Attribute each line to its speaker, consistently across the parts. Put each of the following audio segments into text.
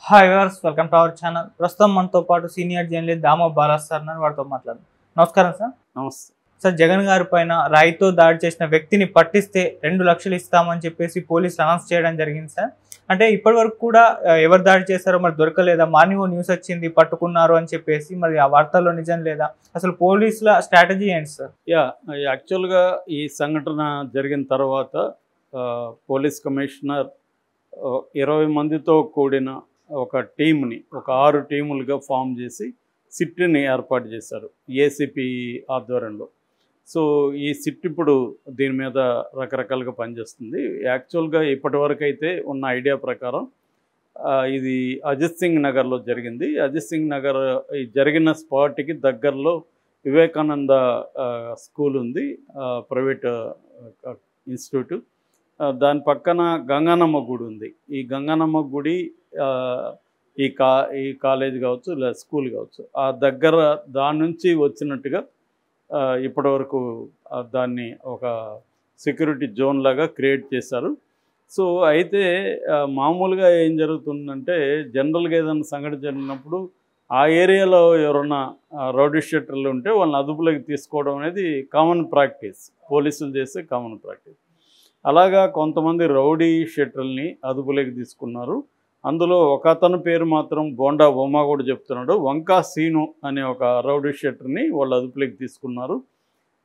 Speaker 1: Hi viewers, welcome to our channel. ప్రస్తుతం మనతో పాటు senior journalist Damoh Bala's sir ఉన్నారు. వారితో మాట్లాడదాం. నమస్కారం సార్.
Speaker 2: నమస్తే
Speaker 1: సార్, జగన్ గారి పైన రాయితో దాడి చేసిన వ్యక్తిని పట్టిస్తే 2 లక్షలు ఇస్తామని చెప్పేసి పోలీసులు అనౌన్స్ చేయడం జరిగింది సార్. అంటే ఇప్పటి వరకు కూడా ఎవరు దాడి చేశారో మరి దొరకలేదా? మార్నింగ్ న్యూస్ వచ్చింది పట్టుకున్నారు అని చెప్పేసి, మరి ఆ వార్తల్లో నిజం లేదా? అసలు పోలీసుల స్ట్రాటజీ ఏంటి సార్?
Speaker 2: యాక్చువల్గా ఈ సంఘటన జరిగిన తర్వాత పోలీస్ కమిషనర్ 20 మందితో కూడిన ఒక టీంని, ఒక 6 టీములుగా ఫామ్ చేసి సిట్ని ఏర్పాటు చేశారు ఏసీపీ ఆధ్వర్యంలో. సో ఈ సిట్ ఇప్పుడు దీని మీద రకరకాలుగా పనిచేస్తుంది. యాక్చువల్గా ఇప్పటి వరకు అయితే ఉన్న ఐడియా ప్రకారం ఇది అజిత్ సింగ్ నగర్లో జరిగింది. అజిత్ సింగ్ నగర్ ఈ జరిగిన స్పాట్కి దగ్గరలో వివేకానంద స్కూల్ ఉంది, ప్రైవేట్ ఇన్స్టిట్యూట్. దాని పక్కన గంగానమ్మ గుడి ఉంది. ఈ గంగానమ్మ గుడి ఈ కాలేజ్ కావచ్చు లేదా స్కూల్ కావచ్చు, ఆ దగ్గర దాని నుంచి వచ్చినట్టుగా ఇప్పటివరకు దాన్ని ఒక సెక్యూరిటీ జోన్ లాగా క్రియేట్ చేశారు. సో అయితే మామూలుగా ఏం జరుగుతుందంటే, జనరల్గా ఏదైనా సంఘటన జరిగినప్పుడు ఆ ఏరియాలో ఎవరన్నా రౌడీ షీటర్లు ఉంటే వాళ్ళని అదుపులోకి తీసుకోవడం అనేది కామన్ ప్రాక్టీస్, పోలీసులు చేసే కామన్ ప్రాక్టీస్. అలాగా కొంతమంది రౌడీ షీటర్లని అదుపులోకి తీసుకున్నారు. అందులో ఒక అతని పేరు మాత్రం బోండా బొమ్మ కూడా చెప్తున్నాడు. వంకా సీను అనే ఒక రౌడీ షీటర్ని వాళ్ళు అదుపులోకి తీసుకున్నారు.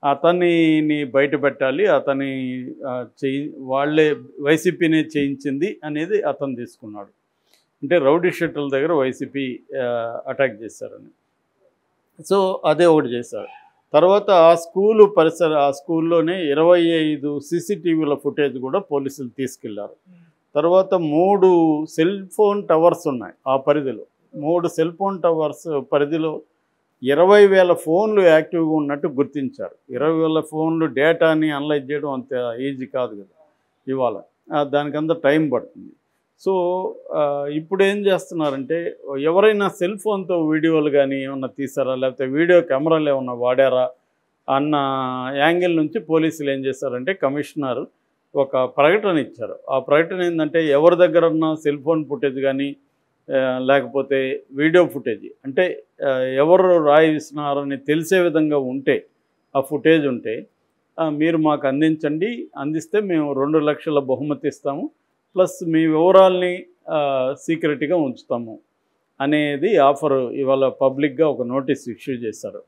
Speaker 2: అతన్ని బయట పెట్టాలి, అతని వాళ్ళే వైసీపీనే చేయించింది అనేది అతను తీసుకున్నాడు. అంటే రౌడీ షీటర్ల దగ్గర వైసీపీ అటాక్ చేశారని. సో అదే ఒకటి చేశారు. తర్వాత ఆ స్కూల్లోనే 25 సీసీటీవీల ఫుటేజ్ కూడా పోలీసులు తీసుకెళ్లారు. తర్వాత 3 సెల్ ఫోన్ టవర్స్ ఉన్నాయి ఆ పరిధిలో. 3 సెల్ ఫోన్ టవర్స్ పరిధిలో 20,000 ఫోన్లు యాక్టివ్గా ఉన్నట్టు గుర్తించారు. 20,000 ఫోన్లు డేటాని అనలైజ్ చేయడం అంత ఈజీ కాదు కదా ఇవాళ, దానికంతా టైం పడుతుంది. సో ఇప్పుడు ఏం చేస్తున్నారంటే, ఎవరైనా సెల్ ఫోన్తో వీడియోలు కానీ ఏమన్నా తీసారా, లేకపోతే వీడియో కెమెరాలు ఏమన్నా వాడారా అన్న యాంగిల్ నుంచి పోలీసులు ఏం చేశారంటే, కమిషనర్ ఒక ప్రకటన ఇచ్చారు. ఆ ప్రకటన ఏంటంటే, ఎవరి దగ్గర ఉన్న సెల్ ఫోన్ ఫుటేజ్ కానీ లేకపోతే వీడియో ఫుటేజ్, అంటే ఎవరు రాయి విస్తున్నారని తెలిసే విధంగా ఉంటే, ఆ ఫుటేజ్ ఉంటే మీరు మాకు అందిస్తే మేము 2 లక్షల బహుమతి ఇస్తాము, ప్లస్ మీ వివరాల్ని సీక్రెట్గా ఉంచుతాము అనేది ఆఫర్ ఇవాళ పబ్లిక్గా ఒక నోటీస్ ఇష్యూ చేశారు.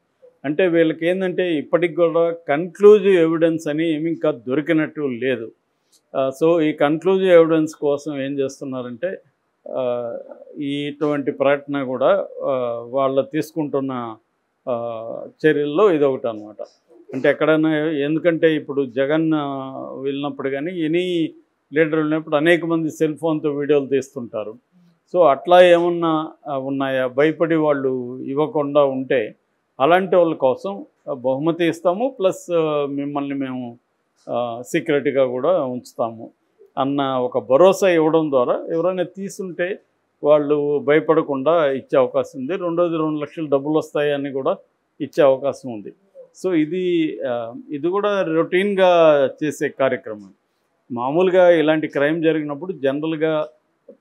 Speaker 2: అంటే వీళ్ళకి ఏంటంటే, ఇప్పటికి కూడా కన్క్లూజివ్ ఎవిడెన్స్ అని ఏమి ఇంకా దొరికినట్టు లేదు. సో ఈ కన్క్లూజివ్ ఎవిడెన్స్ కోసం ఏం చేస్తున్నారంటే, ఇటువంటి ప్రకటన కూడా వాళ్ళు తీసుకుంటున్న చర్యల్లో ఇదొకటి అనమాట. అంటే ఎక్కడైనా, ఎందుకంటే ఇప్పుడు జగన్ వెళ్ళినప్పుడు కానీ ఎనీ లీడర్ వెళ్ళినప్పుడు అనేక మంది సెల్ ఫోన్తో వీడియోలు తీస్తుంటారు. సో అట్లా ఏమన్నా ఉన్నాయా, భయపడి వాళ్ళు ఇవ్వకుండా ఉంటే అలాంటి వాళ్ళ కోసం బహుమతి ఇస్తాము, ప్లస్ మిమ్మల్ని మేము సీక్రెట్గా కూడా ఉంచుతాము అన్న ఒక భరోసా ఇవ్వడం ద్వారా ఎవరైనా తీసుంటే వాళ్ళు భయపడకుండా ఇచ్చే అవకాశం ఉంది. 2 లక్షలు డబ్బులు వస్తాయని కూడా ఇచ్చే అవకాశం ఉంది. సో ఇది కూడా రొటీన్గా చేసే కార్యక్రమం. మామూలుగా ఇలాంటి క్రైమ్ జరిగినప్పుడు జనరల్గా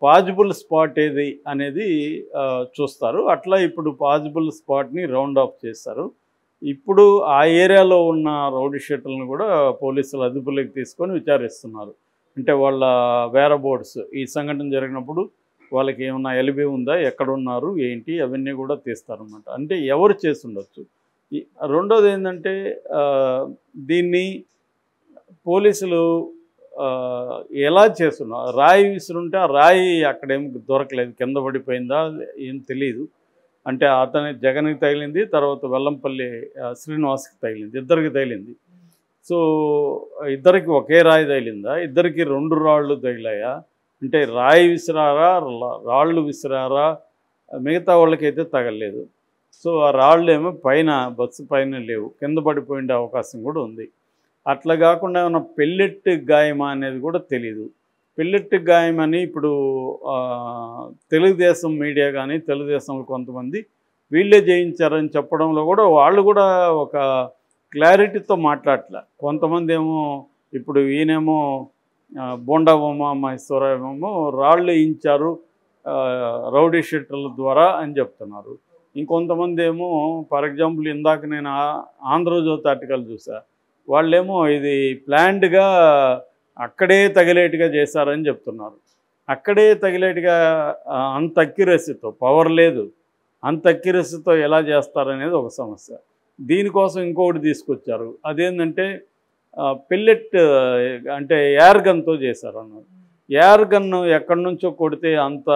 Speaker 2: పాజిబుల్ స్పాట్ ఏది అనేది చూస్తారు. అట్లా ఇప్పుడు పాజిబుల్ స్పాట్ని రౌండ్ ఆఫ్ చేస్తారు. ఇప్పుడు ఆ ఏరియాలో ఉన్న రౌడీ షీటర్లను కూడా పోలీసులు అదుపులోకి తీసుకొని విచారిస్తున్నారు. అంటే వాళ్ళ వేరబోర్డ్స్, ఈ సంఘటన జరిగినప్పుడు వాళ్ళకి ఏమన్నా ఎలిబి ఉందా, ఎక్కడున్నారు ఏంటి, అవన్నీ కూడా తీస్తారన్నమాట. అంటే ఎవరు చేసి ఉండొచ్చు. రెండోది ఏంటంటే, దీన్ని పోలీసులు ఎలా చేస్తున్నారు, రాయి విసురుంటే ఆ రాయి అక్కడేం దొరకలేదు, కింద పడిపోయిందా ఏం తెలియదు. అంటే జగన్కి తగిలింది, తర్వాత వెల్లంపల్లి శ్రీనివాస్కి తగిలింది, ఇద్దరికి తగిలింది. సో ఇద్దరికి ఒకే రాయి తగిలిందా, ఇద్దరికి 2 రాళ్ళు తగిలాయా, అంటే రాయి విసిరారా రాళ్ళు విసిరారా, మిగతా వాళ్ళకైతే తగలలేదు. సో ఆ రాళ్ళు ఏమో పైన బస్సు పైన లేవు, కింద పడిపోయే అవకాశం కూడా ఉంది. అట్లా కాకుండా ఏమన్నా పెల్లెట్ గాయమా అనేది కూడా తెలీదు. పెల్లెట్ గాయమని ఇప్పుడు తెలుగుదేశం మీడియా కానీ, తెలుగుదేశంలో కొంతమంది వీళ్ళే జయించారని చెప్పడంలో కూడా వాళ్ళు కూడా ఒక క్లారిటీతో మాట్లాడలే. కొంతమంది ఏమో ఇప్పుడు ఈయనేమో బోండా ఉమా మహేశ్వరరావు ఏమో రాళ్ళు వేయించారు, రౌడీ షీటర్ల ద్వారా అని చెప్తున్నారు. ఇంకొంతమంది ఏమో ఫర్ ఎగ్జాంపుల్ ఇందాక నేను ఆంధ్రజ్యోతి ఆర్టికల్ చూసా, వాళ్ళేమో ఇది ప్లాన్డ్గా అక్కడే తగిలేట్టుగా చేశారని చెప్తున్నారు. అక్కడే తగిలేట్టుగా అంత అక్యురసీతో, పవర్ లేదు, అంత అక్యురసీతో ఎలా చేస్తారనేది ఒక సమస్య. దీనికోసం ఇంకొకటి తీసుకొచ్చారు, అదేంటంటే పెల్లెట్ అంటే ఎయిర్ గన్తో చేశారు అన్నారు. ఎయిర్ గన్ను ఎక్కడి నుంచో కొడితే అంత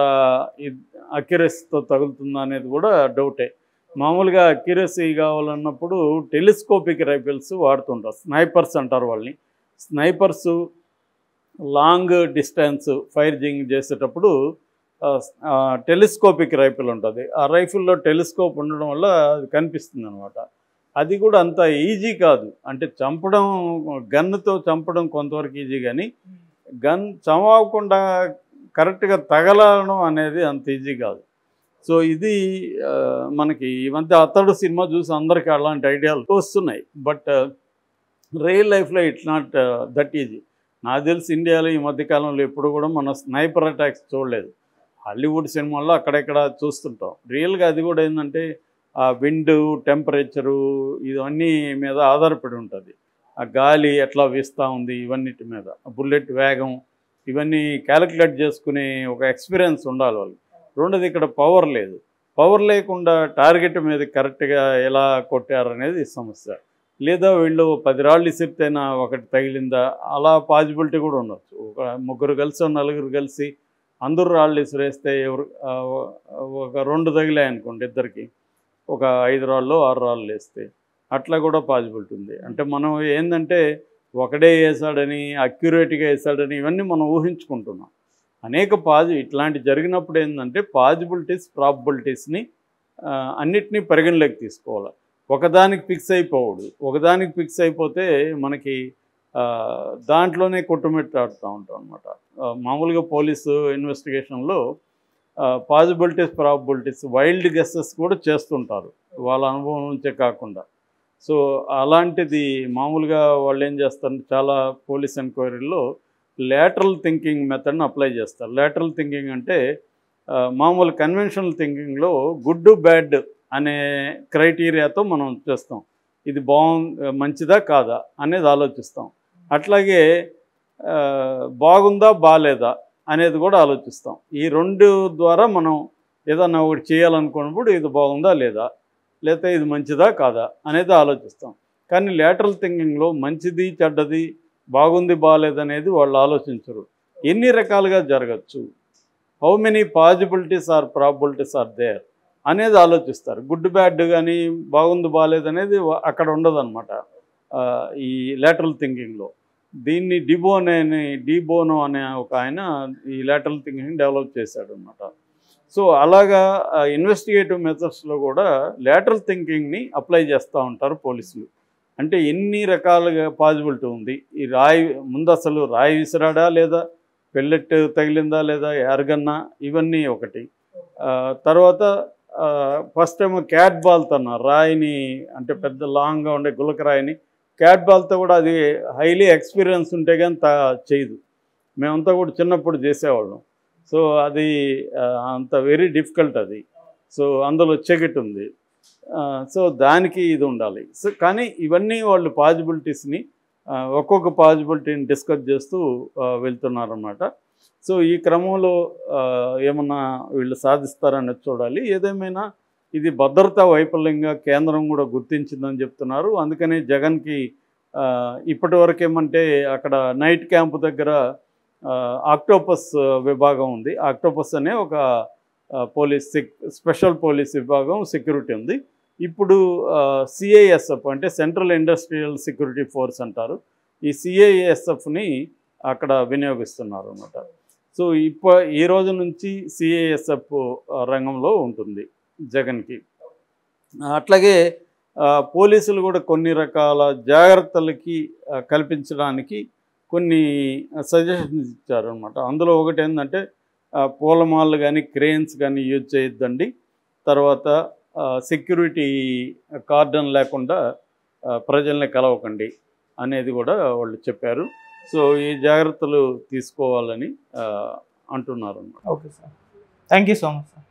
Speaker 2: అక్యురసీతో తగులుతుందా అనేది కూడా డౌటే. మామూలుగా అక్యురసీ కావాలన్నప్పుడు టెలిస్కోపిక్ రైఫిల్స్ వాడుతుంటారు, స్నైపర్స్ అంటారు వాళ్ళని. స్నైపర్సు లాంగ్ డిస్టెన్స్ ఫైరింగ్ చేసేటప్పుడు టెలిస్కోపిక్ రైఫిల్ ఉంటుంది. ఆ రైఫిల్లో టెలిస్కోప్ ఉండడం వల్ల అది కనిపిస్తుంది అనమాట. అది కూడా అంత ఈజీ కాదు. అంటే చంపడం, గన్నుతో చంపడం కొంతవరకు ఈజీ, కానీ గన్ చంపకుండా కరెక్ట్గా తగలడం అనేది అంత ఈజీ కాదు. సో ఇది మనకి ఈ మధ్య అతడు సినిమా చూసి అందరికీ అలాంటి ఐడియాలు వస్తున్నాయి. బట్ రియల్ లైఫ్లో ఇట్స్ నాట్ దట్ ఈజీ. నాకు తెలిసి ఇండియాలో ఈ మధ్యకాలంలో ఎప్పుడు కూడా మనం స్నైపర్ అటాక్స్ చూడలేదు. హాలీవుడ్ సినిమాల్లో అక్కడెక్కడ చూస్తుంటాం. రియల్గా అది కూడా ఏంటంటే ఆ విండ్, టెంపరేచరు ఇవన్నీ మీద ఆధారపడి ఉంటుంది. ఆ గాలి ఎట్లా వీస్తూ ఉంది, ఇవన్నిటి మీద, బుల్లెట్ వేగం, ఇవన్నీ క్యాలిక్యులేట్ చేసుకునే ఒక ఎక్స్పీరియన్స్ ఉండాలి వాళ్ళకి. రెండోది ఇక్కడ పవర్ లేదు. పవర్ లేకుండా టార్గెట్ మీద కరెక్ట్గా ఎలా కొట్టారనేది సమస్య. లేదా వీళ్ళు 10 రాళ్ళు ఇసిరితేనా ఒకటి తగిలిందా, అలా పాసిబిలిటీ కూడా ఉండొచ్చు. ఒక 3 కలిసి 4 కలిసి అందరూ రాళ్ళు ఇసిరేస్తే ఒక 2 తగిలాయి అనుకోండి, ఇద్దరికి ఒక 5 రాళ్ళు 6 రాళ్ళు వేస్తే అట్లా కూడా పాసిబిలిటీ ఉంది. అంటే మనం ఏంటంటే ఒకడే వేసాడని, అక్యురేట్గా వేసాడని ఇవన్నీ మనం ఊహించుకుంటున్నాం. అనేక ఇట్లాంటి జరిగినప్పుడు ఏంటంటే పాసిబిలిటీస్, ప్రాబబిలిటీస్ని అన్నిటినీ పరిగణలోకి తీసుకోవాలి. ఒకదానికి ఫిక్స్ అయిపోవడు. ఒకదానికి ఫిక్స్ అయిపోతే మనకి దాంట్లోనే కొట్టుమిట్టాడుతూ ఉంటాం అనమాట. మామూలుగా పోలీసు ఇన్వెస్టిగేషన్లో పాసిబిలిటీస్, ప్రాబబిలిటీస్, వైల్డ్ గెస్సెస్ కూడా చేస్తుంటారు వాళ్ళ అనుభవం నుంచే కాకుండా. సో అలాంటిది మామూలుగా వాళ్ళు ఏం చేస్తారు, చాలా పోలీస్ ఎంక్వైరీల్లో లేటరల్ థింకింగ్ మెథడ్ని అప్లై చేస్తారు. లేటరల్ థింకింగ్ అంటే మామూలు కన్వెన్షనల్ థింకింగ్లో గుడ్ బ్యాడ్ అనే క్రైటీరియాతో మనం చేస్తాం. ఇది మంచిదా కాదా అనేది ఆలోచిస్తాం. అట్లాగే బాగుందా బాలేదా అనేది కూడా ఆలోచిస్తాం. ఈ 2 ద్వారా మనం ఏదన్నా ఒకటి చేయాలనుకున్నప్పుడు ఇది బాగుందా లేదా, లేకపోతే ఇది మంచిదా కాదా అనేది ఆలోచిస్తాం. కానీ లేటరల్ థింకింగ్లో మంచిది చెడ్డది, బాగుంది బాలేదనేది వాళ్ళు ఆలోచించరు. ఎన్ని రకాలుగా జరగచ్చు, how many possibilities or probabilities are there అనేది ఆలోచిస్తారు. గుడ్ బ్యాడ్ కానీ బాగుంది బాలేదు అనేది అక్కడ ఉండదన్నమాట ఈ లేటరల్ థింకింగ్లో. దీన్ని డిబోనో అనే ఒక ఆయన ఈ లేటరల్ థింకింగ్ డెవలప్ చేశాడు అనమాట. సో అలాగా ఇన్వెస్టిగేటివ్ మెథడ్స్లో కూడా లేటరల్ థింకింగ్ని అప్లై చేస్తూ ఉంటారు పోలీసులు. అంటే ఎన్ని రకాలుగా పాసిబిలిటీ ఉంది, ఈ ముందు అసలు రాయి విసిరాడా లేదా, పెల్లెట్ తగిలిందా లేదా, ఎరగన్నా, ఇవన్నీ ఒకటి. తర్వాత ఫస్ట్ ఏమో క్యాట్ బాల్తో రాయిని, అంటే పెద్ద లాంగ్గా ఉండే గులక రాయిని క్యాట్ బాల్తో కూడా, అది హైలీ ఎక్స్పీరియన్స్ ఉంటే కానీ చేయదు. మేమంతా కూడా చిన్నప్పుడు చేసేవాళ్ళం. సో అది అంత వెరీ డిఫికల్ట్ అది. సో అందులో చెగట్ ఉంది. సో దానికి ఇది ఉండాలి. సో కానీ ఇవన్నీ వాళ్ళు పాసిబిలిటీస్ని ఒక్కొక్క పాసిబిలిటీని డిస్కస్ చేస్తూ వెళ్తున్నారన్నమాట. సో ఈ క్రమంలో ఏమన్నా వీళ్ళు సాధిస్తారనేది చూడాలి. ఏదేమైనా ఇది భద్రతా వైఫల్యంగా కేంద్రం కూడా గుర్తించిందని చెప్తున్నారు. అందుకని జగన్కి ఇప్పటి వరకు ఏమంటే అక్కడ నైట్ క్యాంప్ దగ్గర ఆక్టోపస్ విభాగం ఉంది. ఆక్టోపస్ అనే ఒక స్పెషల్ పోలీస్ విభాగం సెక్యూరిటీ ఉంది. ఇప్పుడు సిఐఎస్ఎఫ్ అంటే సెంట్రల్ ఇండస్ట్రియల్ సెక్యూరిటీ ఫోర్స్ అంటారు. ఈ సిఐఎస్ఎఫ్ని అక్కడ వినియోగిస్తున్నారు అన్నమాట. సో ఈ రోజు నుంచి సిఐఎస్ఎఫ్ రంగంలో ఉంటుంది జగన్కి. అట్లాగే పోలీసులు కూడా కొన్ని రకాల జాగ్రత్తలకి కల్పించడానికి కొన్ని సజెషన్స్ ఇచ్చారనమాట. అందులో ఒకటి ఏంటంటే పూలమాలలు కానీ క్రేన్స్ కానీ యూజ్ చేయొద్దండి. తర్వాత సెక్యూరిటీ కార్డన్ లేకుండా ప్రజల్ని కలవకండి అనేది కూడా వాళ్ళు చెప్పారు. సో ఈ జాగ్రత్తలు తీసుకోవాలని అంటున్నారు అన్నమాట.
Speaker 1: Okay sir. Thank you so much.